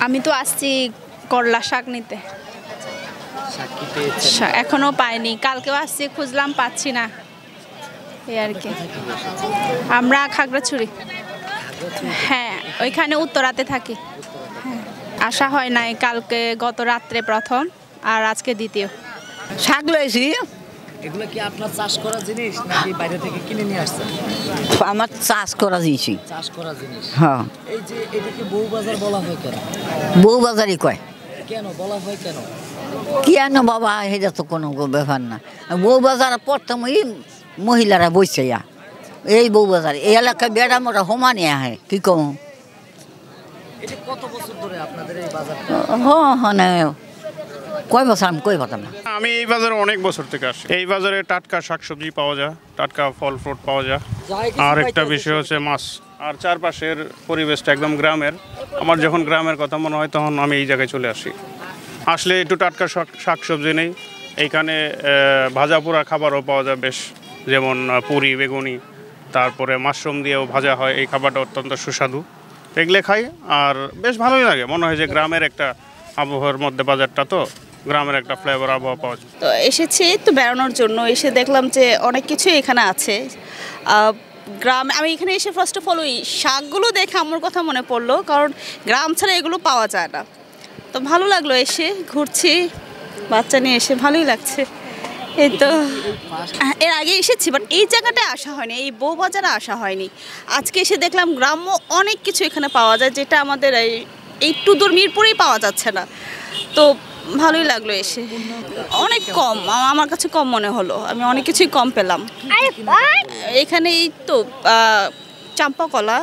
আমি তো আসছি করলা শাক নিতে। এখনো পাইনি, কালকেও আসছি খুঁজলাম পাচ্ছি না, এই আর কি। আমরা খাগড়াছড়ি। হ্যাঁ, ওইখানে উত্তরাতে থাকি। হ্যাঁ, আসা হয় নাই, কালকে গত রাত্রে প্রথম আর আজকে দ্বিতীয়। শাক লইছি। এগুলো কি আপনার চাষ করা জিনিস নাকি বাইরে থেকে কিনে নিয়ে আসছেন? আমার চাষ করা জিনিস। চাষ করা জিনিস। হ্যাঁ। এই যে এটাকে বউবাজার বলা হয় কেন? বউবাজারই কয়। কেন বলা হয় কেন? কেন বাবা, এটা তো কোনো ব্যাপার না। বউবাজার প্রথম এই মহিলারা বসছে এই বউবাজার এই এলাকায় বেড়া মোটা সমানে আহে কি কম। এটা কত বছর ধরে আপনাদের এই বাজারটা? হ্যাঁ, কয় বছর আমি কই পাতাম না। আমি এই বাজারে অনেক বছর থেকে আসি। এই বাজারে টাটকা শাকসবজি পাওয়া যায়, টাটকা ফল ফ্রুট পাওয়া যায়। আর একটা বিষয় হচ্ছে মাছ। আর চারপাশের পরিবেশটা একদম গ্রামের। আমার যখন গ্রামের কথা মনে হয় তখন আমি এই জায়গায় চলে আসি। আসলে একটু টাটকা শাকসবজি নেই এইখানে। ভাজা পোড়া খাবারও পাওয়া যায় বেশ, যেমন পুরি, বেগুনি, তারপরে মাশরুম দিয়েও ভাজা হয়। এই খাবারটা অত্যন্ত সুস্বাদু, এগুলো খাই আর বেশ ভালোই লাগে। মনে হয় যে গ্রামের একটা আবহাওয়ার মধ্যে বাজারটা, তো গ্রামের একটা ফ্লেভার আবহাওয়া পাওয়া যায়। তো এসেছি তো বেড়ানোর জন্য, এসে দেখলাম যে অনেক কিছুই এখানে আছে গ্রাম। আমি এখানে এসে ফার্স্ট অফ অল ওই শাকগুলো দেখে আমার কথা মনে পড়লো, কারণ গ্রাম ছাড়া এগুলো পাওয়া যায় না। তো ভালো লাগলো, এসে ঘুরছি বাচ্চা নিয়ে, এসে ভালোই লাগছে। এই তো এর আগে এসেছি, বাট এই জায়গাটায় আসা হয়নি, এই বউবাজারে আসা হয়নি। আজকে এসে দেখলাম গ্রাম্য অনেক কিছু এখানে পাওয়া যায়, যেটা আমাদের এই টুদুর মিরপুরেই পাওয়া যাচ্ছে না। তো ভালোই লাগলো এসে। অনেক কম, আমার কাছে কম মনে হলো, আমি অনেক কিছুই কম পেলাম এখানে। এই তো চাম্পা কলা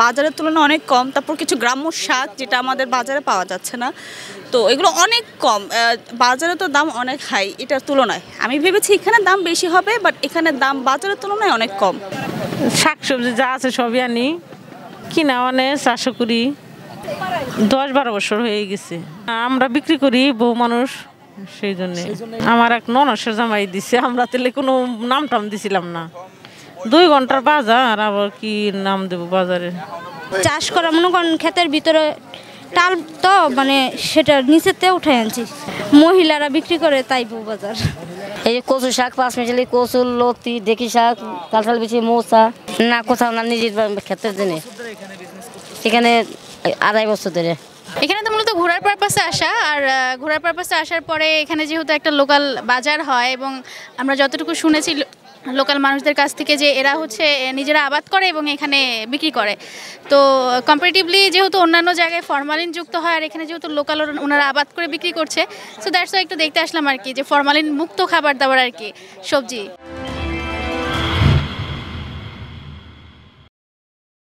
বাজারের তুলনায় অনেক কম, তারপর কিছু গ্রাম্য শাক যেটা আমাদের বাজারে পাওয়া যাচ্ছে না, তো এগুলো অনেক কম। বাজারে তো দাম অনেক হাই এটার তুলনায়। আমি ভেবেছি এখানে দাম বেশি হবে, বাট এখানে দাম বাজারের তুলনায় অনেক কম। শাকসবজি যা আছে সবই আনি, কিনা অনেক চাষ করি। 10-12 বছর হয়ে গেছে আমরা বিক্রি করি, বহু মানুষ, সেই জন্য আমার এক ননসের জামাই দিছে। আমরা তাহলে কোনো নাম টাম দিছিলাম না। 2 ঘন্টার বাজার, আবার কি নাম দেব বাজারে। চাষ করা মনে করেন ক্ষেতের ভিতরে টাল, তো মানে সেটা নিচেতে উঠে আনছি, মহিলারা বিক্রি করে, তাই বউবাজার। এই যে কচু শাক, পাঁচমিশালি, কচু, লতি, ঢেকি শাক, কাঁঠাল বিচি, মৌসা না কোথাও না, নিজের ক্ষেতের জিনিস। এখানে 2.5 বছর ধরে। এখানে তো মূলত ঘোরার পারপাসে আসা, আর ঘোরার পারপাসে আসার পরে এখানে যেহেতু একটা লোকাল বাজার হয়, এবং আমরা যতটুকু শুনেছি লোকাল মানুষদের কাছ থেকে যে এরা হচ্ছে নিজেরা আবাদ করে এবং এখানে বিক্রি করে, তো কম্পারেটিভলি যেহেতু অন্যান্য জায়গায় ফরমালিন যুক্ত হয়, আর এখানে যেহেতু লোকাল ওনারা আবাদ করে বিক্রি করছে, সো দ্যাটস ওয়াই একটু দেখতে আসলাম আর কি, যে ফরমালিন মুক্ত খাবার দাবার আর কি, সবজি।